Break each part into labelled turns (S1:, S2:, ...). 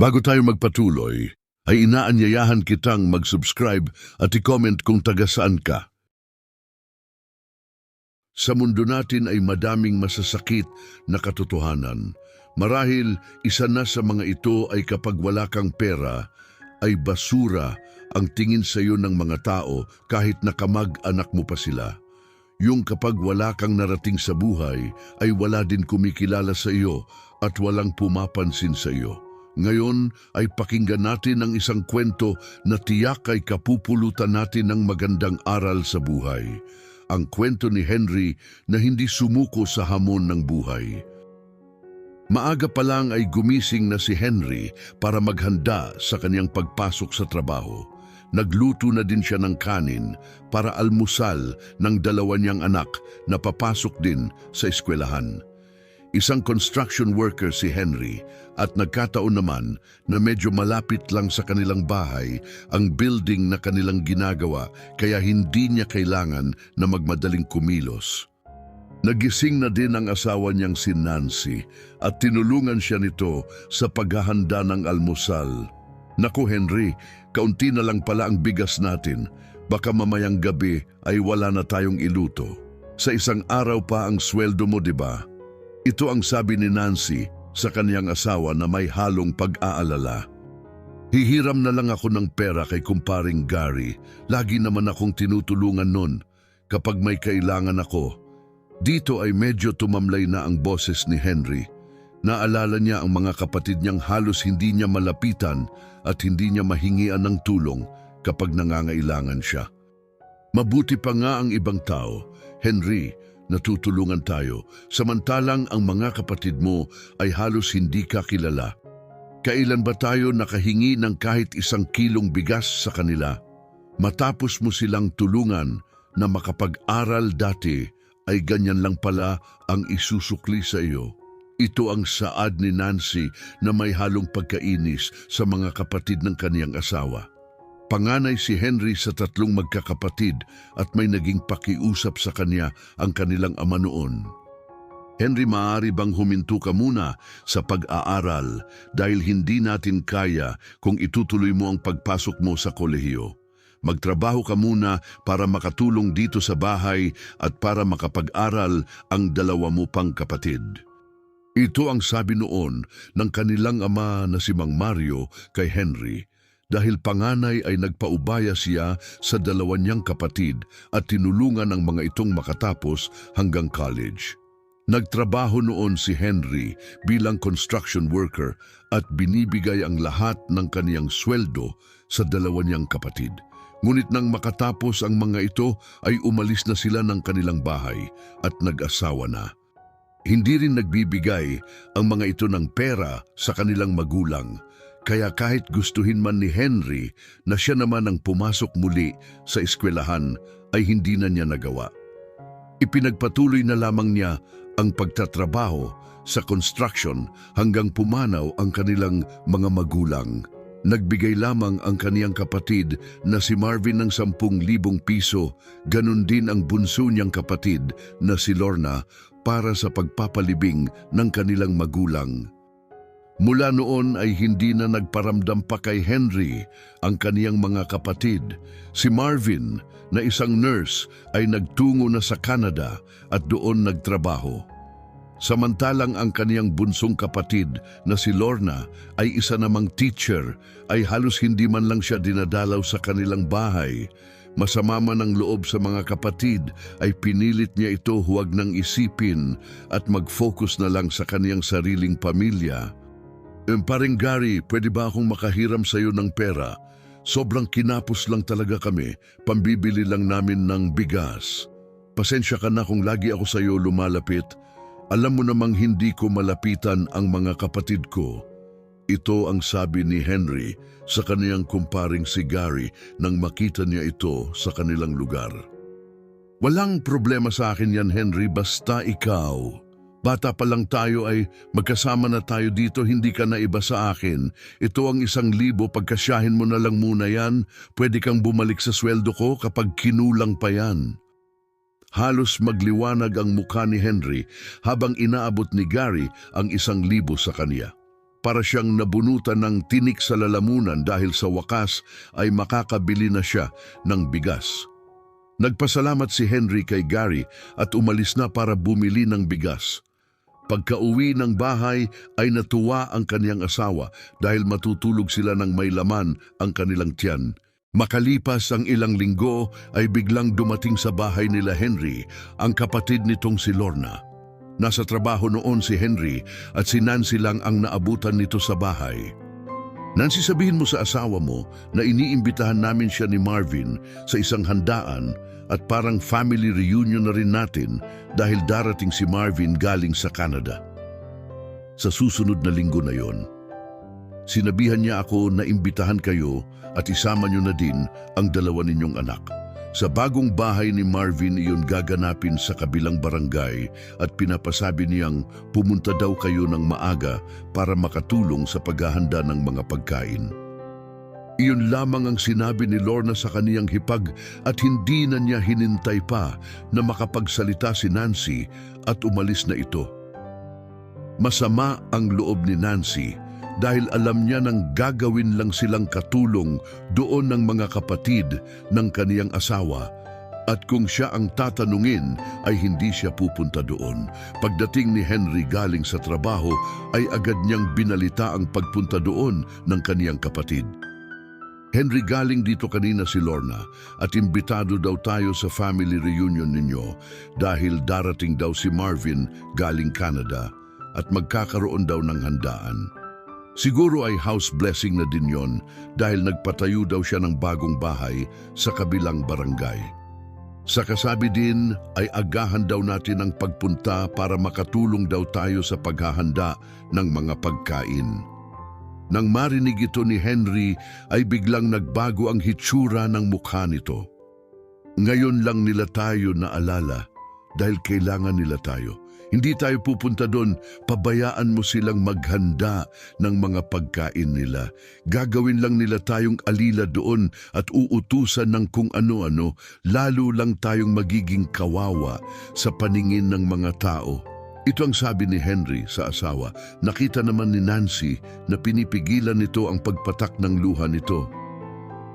S1: Bago tayo magpatuloy, ay inaanyayahan kitang mag-subscribe at i-comment kung taga saan ka. Sa mundo natin ay madaming masasakit na katotohanan. Marahil isa na sa mga ito ay kapag wala kang pera, ay basura ang tingin sa iyo ng mga tao kahit nakamag-anak mo pa sila. Yung kapag wala kang narating sa buhay, ay wala din kumikilala sa iyo at walang pumapansin sa iyo. Ngayon ay pakinggan natin ang isang kwento na tiyak ay kapupulutan natin ng magandang aral sa buhay. Ang kwento ni Henry na hindi sumuko sa hamon ng buhay. Maaga pa lang ay gumising na si Henry para maghanda sa kanyang pagpasok sa trabaho. Nagluto na din siya ng kanin para almusal ng dalawa niyang anak na papasok din sa eskwelahan. Isang construction worker si Henry at nagkataon naman na medyo malapit lang sa kanilang bahay ang building na kanilang ginagawa kaya hindi niya kailangan na magmadaling kumilos. Nagising na din ang asawa niyang si Nancy at tinulungan siya nito sa paghahanda ng almusal. Naku Henry, kaunti na lang pala ang bigas natin. Baka mamayang gabi ay wala na tayong iluto. Sa isang araw pa ang sweldo mo, di ba? Ito ang sabi ni Nancy sa kaniyang asawa na may halong pag-aalala. Hihiram na lang ako ng pera kay kumparing Gary. Lagi naman akong tinutulungan nun kapag may kailangan ako. Dito ay medyo tumamlay na ang boses ni Henry. Naalala niya ang mga kapatid niyang halos hindi niya malapitan at hindi niya mahingian ng tulong kapag nangangailangan siya. Mabuti pa nga ang ibang tao, Henry, natutulungan tayo, samantalang ang mga kapatid mo ay halos hindi ka kilala. Kailan ba tayo nakahingi ng kahit 1 kilong bigas sa kanila? Matapos mo silang tulungan na makapag-aral dati, ay ganyan lang pala ang isusukli sa iyo. Ito ang saad ni Nancy na may halong pagkainis sa mga kapatid ng kaniyang asawa. Panganay si Henry sa 3 magkakapatid at may naging pakiusap sa kanya ang kanilang ama noon. Henry, maaari bang huminto ka muna sa pag-aaral dahil hindi natin kaya kung itutuloy mo ang pagpasok mo sa kolehiyo. Magtrabaho ka muna para makatulong dito sa bahay at para makapag-aral ang 2 mo pang kapatid. Ito ang sabi noon ng kanilang ama na si Mang Mario kay Henry. Dahil panganay ay nagpaubaya siya sa 2 niyang kapatid at tinulungan ang mga itong makatapos hanggang college. Nagtrabaho noon si Henry bilang construction worker at binibigay ang lahat ng kaniyang sweldo sa 2 niyang kapatid. Ngunit nang makatapos ang mga ito ay umalis na sila ng kanilang bahay at nag-asawa na. Hindi rin nagbibigay ang mga ito ng pera sa kanilang magulang. Kaya kahit gustuhin man ni Henry na siya naman ang pumasok muli sa eskwelahan ay hindi na niya nagawa. Ipinagpatuloy na lamang niya ang pagtatrabaho sa construction hanggang pumanaw ang kanilang mga magulang. Nagbigay lamang ang kaniyang kapatid na si Marvin ng 10,000 piso, ganun din ang bunso niyang kapatid na si Lorna para sa pagpapalibing ng kanilang magulang. Mula noon ay hindi na nagparamdam pa kay Henry ang kaniyang mga kapatid. Si Marvin na isang nurse ay nagtungo na sa Canada at doon nagtrabaho. Samantalang ang kaniyang bunsong kapatid na si Lorna ay isa namang teacher ay halos hindi man lang siya dinadalaw sa kanilang bahay. Masama man ang loob sa mga kapatid ay pinilit niya ito huwag nang isipin at mag-focus na lang sa kaniyang sariling pamilya. Paring Gary, pwede ba akong makahiram sa iyo ng pera? Sobrang kinapos lang talaga kami, pambibili lang namin ng bigas. Pasensya ka na kung lagi ako sa iyo lumalapit. Alam mo namang hindi ko malapitan ang mga kapatid ko. Ito ang sabi ni Henry sa kaniyang kumparing si Gary nang makita niya ito sa kanilang lugar. Walang problema sa akin yan, Henry, basta ikaw. Bata pa lang tayo ay magkasama na tayo dito, hindi ka na iba sa akin. Ito ang 1,000, pagkasyahin mo na lang muna yan. Pwede kang bumalik sa sweldo ko kapag kinulang pa yan. Halos magliwanag ang mukha ni Henry habang inaabot ni Gary ang 1,000 sa kanya. para siyang nabunutan ng tinik sa lalamunan dahil sa wakas ay makakabili na siya ng bigas. Nagpasalamat si Henry kay Gary at umalis na para bumili ng bigas. Pagka-uwi ng bahay ay natuwa ang kaniyang asawa dahil matutulog sila ng may laman ang kanilang tiyan. Makalipas ang ilang linggo ay biglang dumating sa bahay nila Henry ang kapatid nitong si Lorna. Nasa trabaho noon si Henry at si Nancy lang ang naabutan nito sa bahay. Nancy, sabihin mo sa asawa mo na iniimbitahan namin siya ni Marvin sa isang handaan at parang family reunion na rin natin dahil darating si Marvin galing sa Canada. Sa susunod na linggo na yon, sinabihan niya ako na imbitahan kayo at isama niyo na din ang dalawa ninyong anak. Sa bagong bahay ni Marvin iyon gaganapin sa kabilang barangay at pinapasabi niyang pumunta daw kayo ng maaga para makatulong sa paghahanda ng mga pagkain. Iyon lamang ang sinabi ni Lorna sa kaniyang hipag at hindi na niya hinintay pa na makapagsalita si Nancy at umalis na ito. Masama ang loob ni Nancy dahil alam niya nang gagawin lang silang katulong doon ng mga kapatid ng kaniyang asawa at kung siya ang tatanungin ay hindi siya pupunta doon. Pagdating ni Henry galing sa trabaho ay agad niyang binalita ang pagpunta doon ng kaniyang kapatid. Henry, galing dito kanina si Lorna at imbitado daw tayo sa family reunion ninyo dahil darating daw si Marvin galing Canada at magkakaroon daw ng handaan. Siguro ay house blessing na din yon dahil nagpatayo daw siya ng bagong bahay sa kabilang barangay. Sa kasabi din ay agahan daw natin ang pagpunta para makatulong daw tayo sa paghahanda ng mga pagkain. Nang marinig ito ni Henry ay biglang nagbago ang hitsura ng mukha nito. Ngayon lang nila tayo naalala dahil kailangan nila tayo. Hindi tayo pupunta doon, pabayaan mo silang maghanda ng mga pagkain nila. Gagawin lang nila tayong alila doon at uutusan ng kung ano-ano, lalo lang tayong magiging kawawa sa paningin ng mga tao. Ito ang sabi ni Henry sa asawa. Nakita naman ni Nancy na pinipigilan nito ang pagpatak ng luha nito.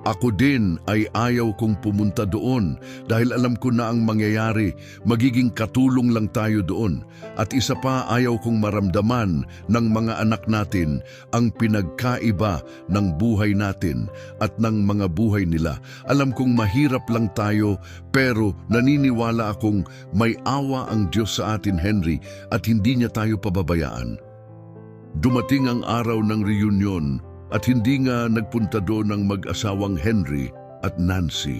S1: Ako din ay ayaw kong pumunta doon dahil alam ko na ang mangyayari, magiging katulong lang tayo doon. At isa pa, ayaw kong maramdaman ng mga anak natin ang pinagkaiba ng buhay natin at ng mga buhay nila. Alam kong mahirap lang tayo pero naniniwala akong may awa ang Diyos sa atin, Henry, at hindi niya tayo pababayaan. Dumating ang araw ng reunion at hindi nga nagpunta doon ang mag-asawang Henry at Nancy.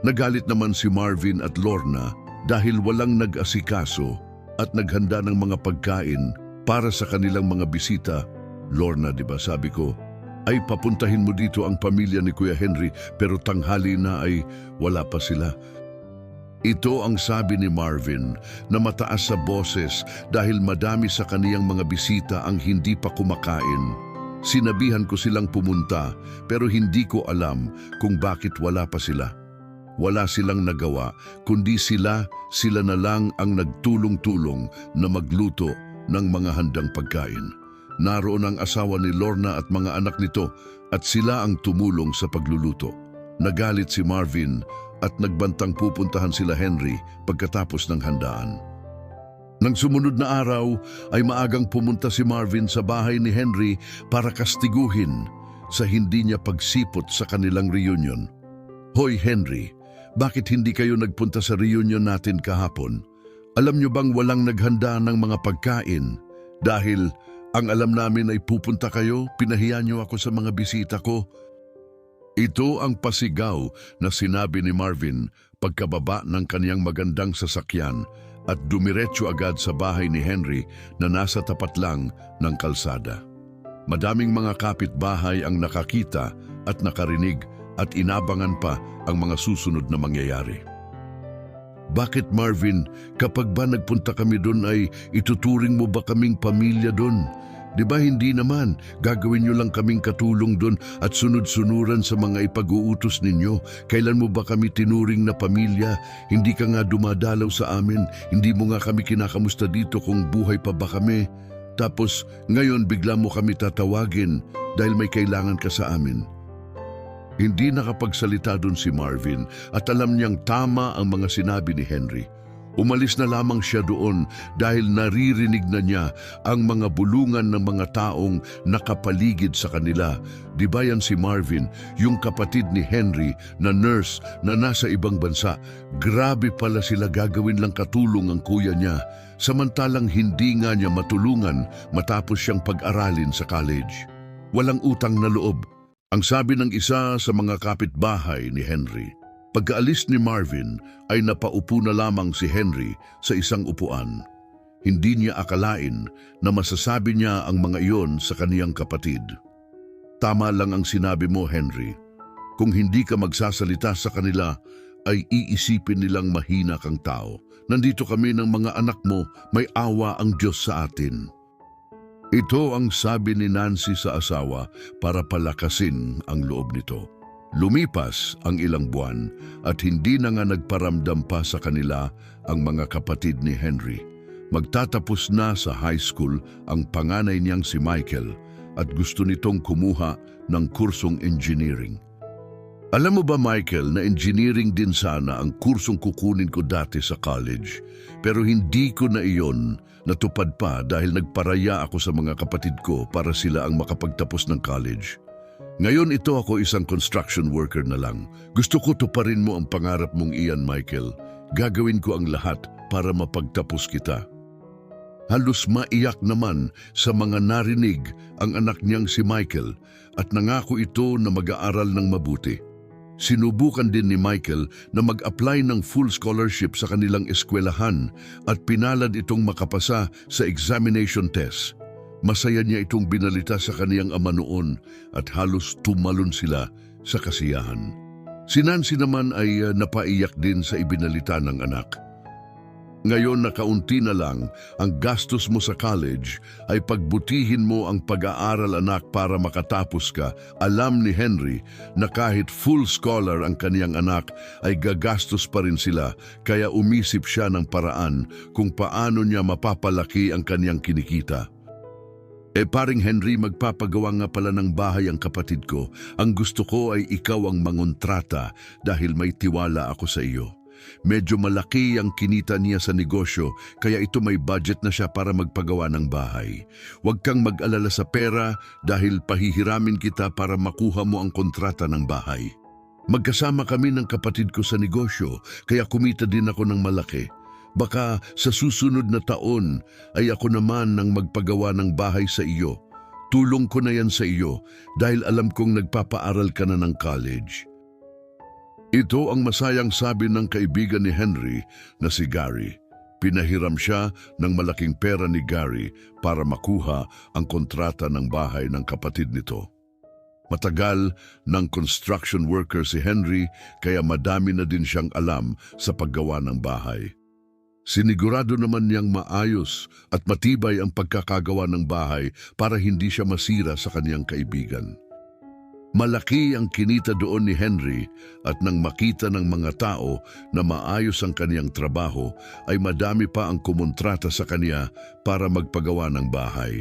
S1: Nagalit naman si Marvin at Lorna dahil walang nag-asikaso at naghanda ng mga pagkain para sa kanilang mga bisita. Lorna, di ba sabi ko, ay papuntahin mo dito ang pamilya ni Kuya Henry pero tanghali na ay wala pa sila. Ito ang sabi ni Marvin na mataas sa boses dahil madami sa kaniyang mga bisita ang hindi pa kumakain. Sinabihan ko silang pumunta pero hindi ko alam kung bakit wala pa sila. Wala silang nagawa kundi sila na lang ang nagtulong-tulong na magluto ng mga handang pagkain. Naroon ang asawa ni Lorna at mga anak nito at sila ang tumulong sa pagluluto. Nagalit si Marvin at nagbantang pupuntahan sila Henry pagkatapos ng handaan. Nang sumunod na araw ay maagang pumunta si Marvin sa bahay ni Henry para kastiguhin sa hindi niya pagsipot sa kanilang reunion. Hoy Henry, bakit hindi kayo nagpunta sa reunion natin kahapon? Alam niyo bang walang naghanda ng mga pagkain? Dahil ang alam namin ay pupunta kayo, pinahiya niyo ako sa mga bisita ko. Ito ang pasigaw na sinabi ni Marvin pagkababa ng kaniyang magandang sasakyan at dumiretso agad sa bahay ni Henry na nasa tapat lang ng kalsada. Madaming mga kapitbahay ang nakakita at nakarinig at inabangan pa ang mga susunod na mangyayari. Bakit Marvin, kapag ba nagpunta kami doon ay ituturing mo ba kaming pamilya doon? Di ba hindi naman, gagawin nyo lang kaming katulong doon at sunod-sunuran sa mga ipag-uutos ninyo. Kailan mo ba kami tinuring na pamilya? Hindi ka nga dumadalaw sa amin, hindi mo nga kami kinakamusta dito kung buhay pa ba kami. Tapos ngayon bigla mo kami tatawagin dahil may kailangan ka sa amin. Hindi nakapagsalita doon si Marvin at alam niyang tama ang mga sinabi ni Henry. Umalis na lamang siya doon dahil naririnig na niya ang mga bulungan ng mga taong nakapaligid sa kanila. Di ba yan si Marvin, yung kapatid ni Henry na nurse na nasa ibang bansa? Grabe pala sila, gagawin lang katulong ang kuya niya. Samantalang hindi nga niya matulungan matapos siyang pag-aralin sa college. Walang utang na loob. Ang sabi ng isa sa mga kapitbahay ni Henry. Pagkaalis ni Marvin ay napaupo na lamang si Henry sa isang upuan. Hindi niya akalain na masasabi niya ang mga iyon sa kaniyang kapatid. Tama lang ang sinabi mo, Henry. Kung hindi ka magsasalita sa kanila, ay iisipin nilang mahina kang tao. Nandito kami ng mga anak mo, may awa ang Diyos sa atin. Ito ang sabi ni Nancy sa asawa para palakasin ang loob nito. Lumipas ang ilang buwan at hindi na nga nagparamdam pa sa kanila ang mga kapatid ni Henry. Magtatapos na sa high school ang panganay niyang si Michael at gusto nitong kumuha ng kursong engineering. Alam mo ba, Michael, na engineering din sana ang kursong kukunin ko dati sa college, pero hindi ko na iyon natupad pa dahil nagparaya ako sa mga kapatid ko para sila ang makapagtapos ng college. Ngayon ito ako isang construction worker na lang. Gusto ko tuparin mo ang pangarap mong iyan, Michael. Gagawin ko ang lahat para mapagtapos kita. Halos maiyak naman sa mga narinig ang anak niyang si Michael at nangako ito na mag-aaral ng mabuti. Sinubukan din ni Michael na mag-apply ng full scholarship sa kanilang eskwelahan at pinalad itong makapasa sa examination test. Masaya niya itong binalita sa kaniyang ama noon at halos tumalon sila sa kasiyahan. Si Nancy naman ay napaiyak din sa ibinalita ng anak. Ngayon na kaunti na lang ang gastos mo sa college ay pagbutihin mo ang pag-aaral, anak, para makatapos ka. Alam ni Henry na kahit full scholar ang kaniyang anak ay gagastos pa rin sila, kaya umisip siya ng paraan kung paano niya mapapalaki ang kaniyang kinikita. Paring Henry, magpapagawa nga pala ng bahay ang kapatid ko. Ang gusto ko ay ikaw ang mangontrata dahil may tiwala ako sa iyo. Medyo malaki ang kinita niya sa negosyo, kaya ito may budget na siya para magpagawa ng bahay. Huwag kang mag-alala sa pera dahil pahihiramin kita para makuha mo ang kontrata ng bahay. Magkasama kami ng kapatid ko sa negosyo, kaya kumita din ako ng malaki. Baka sa susunod na taon ay ako naman ang magpagawa ng bahay sa iyo. Tulong ko na yan sa iyo dahil alam kong nagpapaaral ka na ng college. Ito ang masayang sabi ng kaibigan ni Henry na si Gary. Pinahiram siya ng malaking pera ni Gary para makuha ang kontrata ng bahay ng kapatid nito. Matagal ng construction worker si Henry, kaya madami na din siyang alam sa paggawa ng bahay. Sinigurado naman niyang maayos at matibay ang pagkakagawa ng bahay para hindi siya masira sa kaniyang kaibigan. Malaki ang kinita doon ni Henry at nang makita ng mga tao na maayos ang kaniyang trabaho ay madami pa ang kumontrata sa kaniya para magpagawa ng bahay.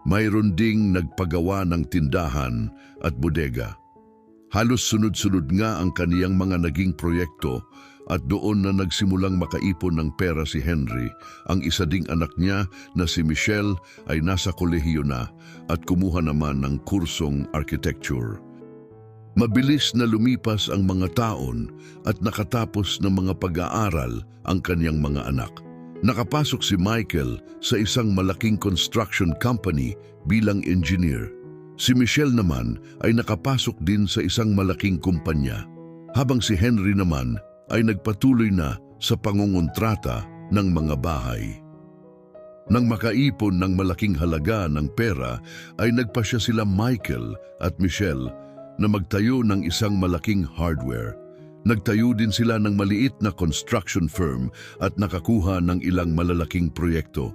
S1: Mayroon ding nagpagawa ng tindahan at bodega. Halos sunod-sunod nga ang kaniyang mga naging proyekto at doon na nagsimulang makaipon ng pera si Henry. Ang isa ding anak niya na si Michelle ay nasa kolehiyo na at kumuha naman ng kursong architecture. Mabilis na lumipas ang mga taon at nakatapos ng mga pag-aaral ang kanyang mga anak. Nakapasok si Michael sa isang malaking construction company bilang engineer. Si Michelle naman ay nakapasok din sa isang malaking kumpanya, habang si Henry naman ay nagpatuloy na sa pangungontrata ng mga bahay. Nang makaipon ng malaking halaga ng pera, ay nagpasya sila Michael at Michelle na magtayo ng isang malaking hardware. Nagtayo din sila ng maliit na construction firm at nakakuha ng ilang malalaking proyekto.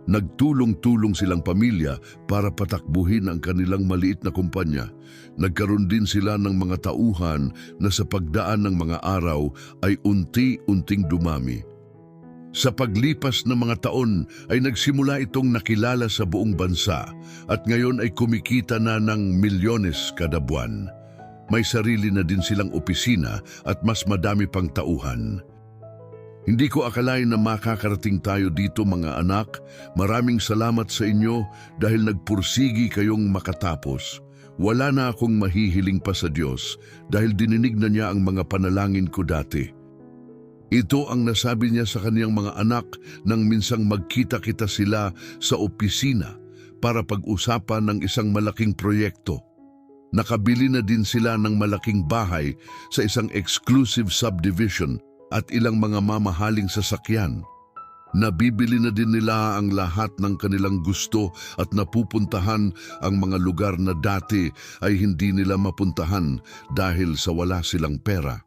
S1: Nagtulong-tulong silang pamilya para patakbuhin ang kanilang maliit na kumpanya. Nagkaroon din sila ng mga tauhan na sa pagdaan ng mga araw ay unti-unting dumami. Sa paglipas ng mga taon ay nagsimula itong nakilala sa buong bansa at ngayon ay kumikita na ng milyones kada buwan. May sarili na din silang opisina at mas madami pang tauhan. Hindi ko akalain na makakarating tayo dito mga anak. Maraming salamat sa inyo dahil nagpursigi kayong makatapos. Wala na akong mahihiling pa sa Diyos dahil dininig na niya ang mga panalangin ko dati. Ito ang nasabi niya sa kaniyang mga anak nang minsang magkita-kita sila sa opisina para pag-usapan ng isang malaking proyekto. Nakabili na din sila ng malaking bahay sa isang exclusive subdivision at ilang mga mamahaling sasakyan. Nabibili na din nila ang lahat ng kanilang gusto at napupuntahan ang mga lugar na dati ay hindi nila mapuntahan dahil sa wala silang pera.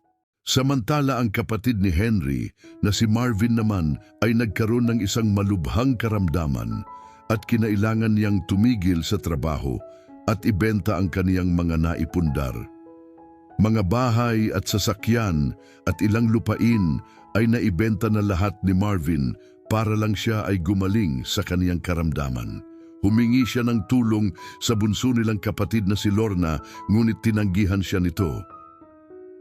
S1: Samantala ang kapatid ni Henry na si Marvin naman ay nagkaroon ng isang malubhang karamdaman at kinailangan niyang tumigil sa trabaho at ibenta ang kaniyang mga naipundar. Mga bahay at sasakyan at ilang lupain ay naibenta na lahat ni Marvin para lang siya ay gumaling sa kaniyang karamdaman. Humingi siya ng tulong sa bunso nilang kapatid na si Lorna ngunit tinanggihan siya nito.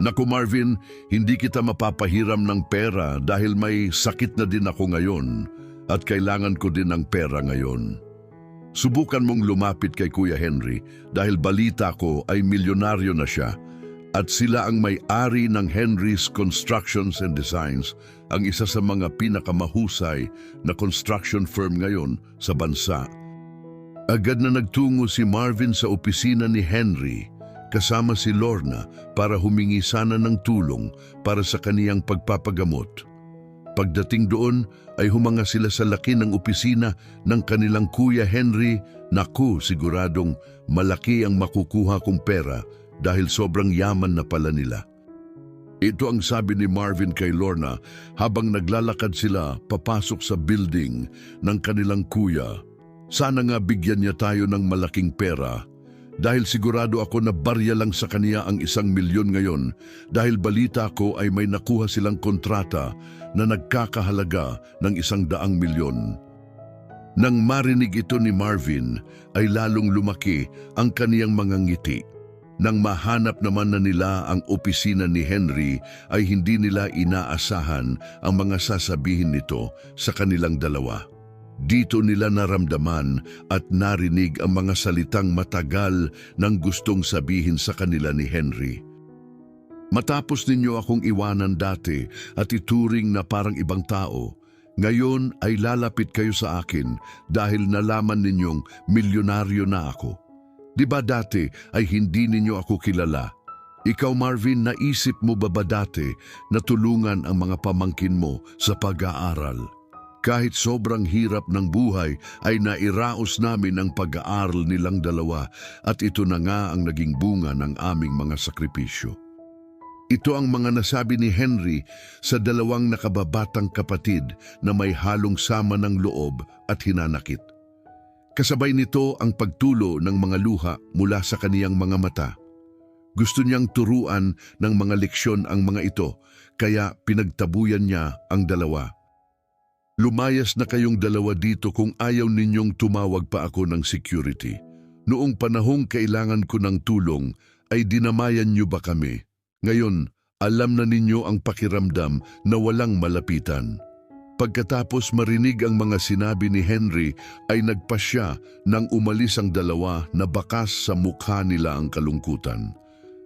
S1: Naku Marvin, hindi kita mapapahiram ng pera dahil may sakit na din ako ngayon at kailangan ko din ng pera ngayon. Subukan mong lumapit kay Kuya Henry dahil balita ko ay milyonaryo na siya at sila ang may-ari ng Henry's Constructions and Designs, ang isa sa mga pinakamahusay na construction firm ngayon sa bansa. Agad na nagtungo si Marvin sa opisina ni Henry kasama si Lorna para humingi sana ng tulong para sa kaniyang pagpapagamot. Pagdating doon ay humanga sila sa laki ng opisina ng kanilang Kuya Henry. Naku, siguradong malaki ang makukuha kong pera dahil sobrang yaman na pala nila. Ito ang sabi ni Marvin kay Lorna habang naglalakad sila papasok sa building ng kanilang kuya. Sana nga bigyan niya tayo ng malaking pera dahil sigurado ako na barya lang sa kaniya ang 1 milyon ngayon dahil balita ko ay may nakuha silang kontrata na nagkakahalaga ng 100 milyon. Nang marinig ito ni Marvin ay lalong lumaki ang kaniyang mga ngiti. Nang mahanap naman na nila ang opisina ni Henry ay hindi nila inaasahan ang mga sasabihin nito sa kanilang dalawa. Dito nila naramdaman at narinig ang mga salitang matagal nang gustong sabihin sa kanila ni Henry. Matapos ninyo akong iwanan dati at ituring na parang ibang tao, ngayon ay lalapit kayo sa akin dahil nalaman ninyong milyonaryo na ako. Di ba dati ay hindi ninyo ako kilala? Ikaw Marvin, naisip mo ba dati na tulungan ang mga pamangkin mo sa pag-aaral? Kahit sobrang hirap ng buhay ay nairaos namin ang pag-aaral nilang dalawa at ito na nga ang naging bunga ng aming mga sakripisyo. Ito ang mga nasabi ni Henry sa dalawang nakababatang kapatid na may halong sama ng loob at hinanakit. Kasabay nito ang pagtulo ng mga luha mula sa kaniyang mga mata. Gusto niyang turuan ng mga leksyon ang mga ito, kaya pinagtabuyan niya ang dalawa. Lumayas na kayong dalawa dito kung ayaw ninyong tumawag pa ako ng security. Noong panahong kailangan ko ng tulong, ay dinamayan niyo ba kami? Ngayon, alam na ninyo ang pakiramdam na walang malapitan. Pagkatapos marinig ang mga sinabi ni Henry, ay nagpasya nang umalis ang dalawa na bakas sa mukha nila ang kalungkutan.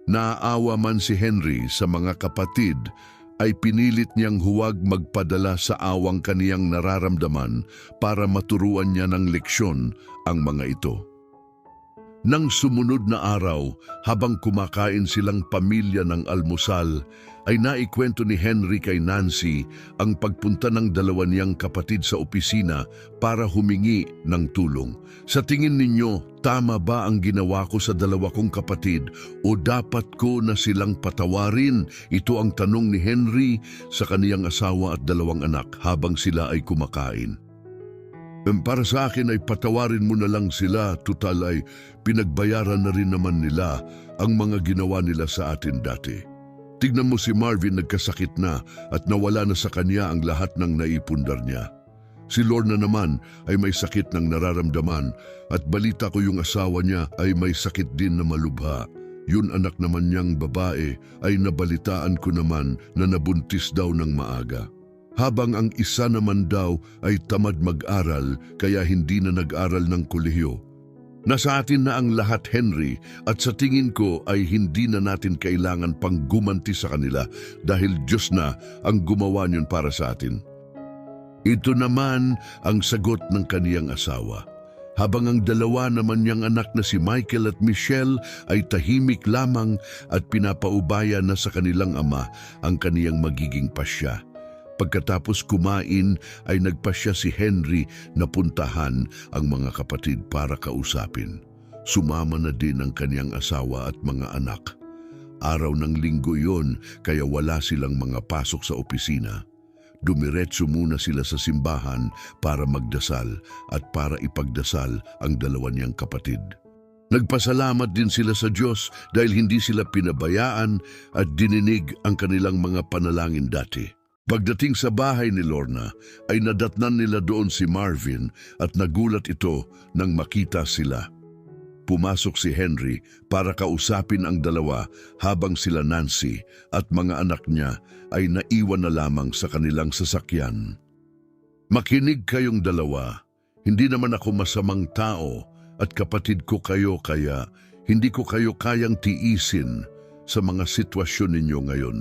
S1: Naaawa man si Henry sa mga kapatid, ay pinilit niyang huwag magpadala sa awang kaniyang nararamdaman para maturuan niya ng leksyon ang mga ito. Nang sumunod na araw, habang kumakain silang pamilya ng almusal, ay naikwento ni Henry kay Nancy ang pagpunta ng dalawa niyang kapatid sa opisina para humingi ng tulong. Sa tingin ninyo, tama ba ang ginawa ko sa dalawa kong kapatid o dapat ko na silang patawarin? Ito ang tanong ni Henry sa kaniyang asawa at dalawang anak habang sila ay kumakain. Para sa akin ay patawarin mo na lang sila, tutal ay pinagbayaran na rin naman nila ang mga ginawa nila sa atin dati. Tignan mo si Marvin, nagkasakit na at nawala na sa kanya ang lahat ng naipundar niya. Si Lorna naman ay may sakit ng nararamdaman at balita ko yung asawa niya ay may sakit din na malubha. Yun anak naman niyang babae ay nabalitaan ko naman na nabuntis daw ng maaga. Habang ang isa naman daw ay tamad mag-aral kaya hindi na nag-aral ng kolehiyo. Nasa atin na ang lahat, Henry, at sa tingin ko ay hindi na natin kailangan pang gumanti sa kanila dahil Diyos na ang gumawa niyon para sa atin. Ito naman ang sagot ng kaniyang asawa. Habang ang dalawa naman niyang anak na si Michael at Michelle ay tahimik lamang at pinapaubaya na sa kanilang ama ang kaniyang magiging pasya. Pagkatapos kumain ay nagpasya si Henry na puntahan ang mga kapatid para kausapin. Sumama na din ang kaniyang asawa at mga anak. Araw ng linggo yon kaya wala silang mga pasok sa opisina. Dumiretso muna sila sa simbahan para magdasal at para ipagdasal ang dalawa niyang kapatid. Nagpasalamat din sila sa Diyos dahil hindi sila pinabayaan at dininig ang kanilang mga panalangin dati. Pagdating sa bahay ni Lorna ay nadatnan nila doon si Marvin at nagulat ito nang makita sila. Pumasok si Henry para kausapin ang dalawa habang sila Nancy at mga anak niya ay naiwan na lamang sa kanilang sasakyan. Makinig kayong dalawa, hindi naman ako masamang tao at kapatid ko kayo kaya hindi ko kayo kayang tiisin sa mga sitwasyon ninyo ngayon.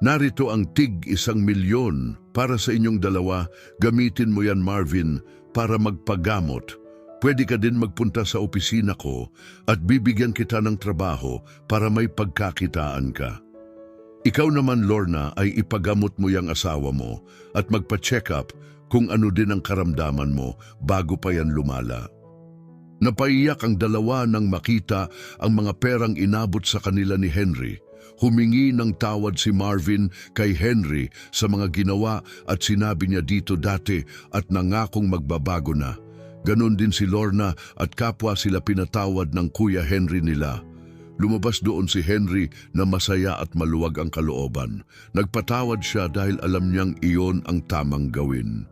S1: Narito ang tig-1,000,000 para sa inyong dalawa. Gamitin mo yan, Marvin, para magpagamot. Pwede ka din magpunta sa opisina ko at bibigyan kita ng trabaho para may pagkakitaan ka. Ikaw naman, Lorna, ay ipagamot mo yang asawa mo at magpa-check up kung ano din ang karamdaman mo bago pa yan lumala. Napaiyak ang dalawa nang makita ang mga perang inabot sa kanila ni Henry. Humingi ng tawad si Marvin kay Henry sa mga ginawa at sinabi niya dito dati at nangakong magbabago na. Ganon din si Lorna at kapwa sila pinatawad ng Kuya Henry nila. Lumabas doon si Henry na masaya at maluwag ang kalooban. Nagpatawad siya dahil alam niyang iyon ang tamang gawin.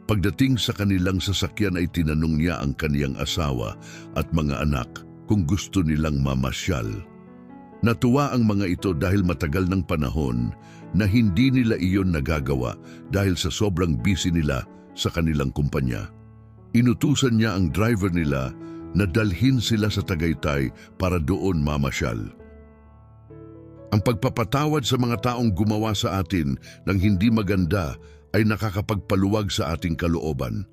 S1: Pagdating sa kanilang sasakyan ay tinanong niya ang kaniyang asawa at mga anak kung gusto nilang mamasyal. Natuwa ang mga ito dahil matagal ng panahon na hindi nila iyon nagagawa dahil sa sobrang busy nila sa kanilang kumpanya. Inutusan niya ang driver nila na dalhin sila sa Tagaytay para doon mamasyal. Ang pagpapatawad sa mga taong gumawa sa atin ng hindi maganda ay nakakapagpaluwag sa ating kalooban.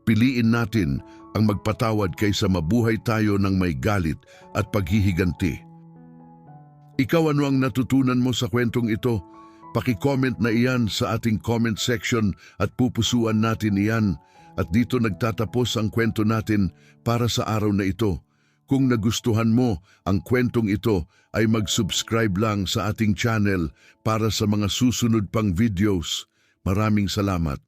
S1: Piliin natin ang magpatawad kaysa mabuhay tayo ng may galit at paghihiganti. Ikaw, ano ang natutunan mo sa kwentong ito? Paki-comment na iyan sa ating comment section at pupusuan natin iyan. At dito nagtatapos ang kwento natin para sa araw na ito. Kung nagustuhan mo ang kwentong ito ay mag-subscribe lang sa ating channel para sa mga susunod pang videos. Maraming salamat.